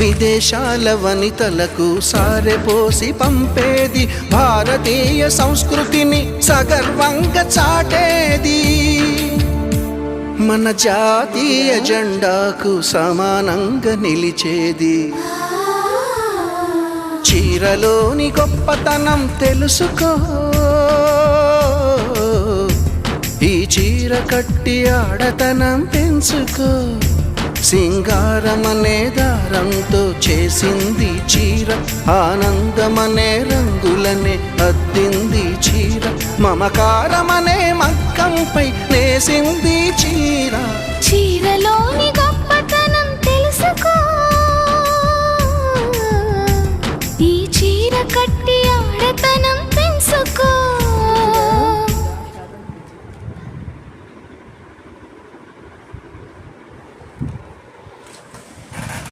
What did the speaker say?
విదేశాల వనితలకు సారెపోసి పంపేది, భారతీయ సంస్కృతిని సగర్వంగా చాటేది, మన జాతీయ జెండాకు సమానంగా నిలిచేది. చీరలోని గొప్పతనం తెలుసుకో, ఈ చీర కట్టి ఆడతనం పెంచుకో. సింగారమనే దారంతో చేసింది చీర, ఆనందమనే రంగులనే అద్దింది చీర, మమకారమనే మగ్గంపై నేసింది చీర. చీరలోని గొప్పతనం తెలుసుకో,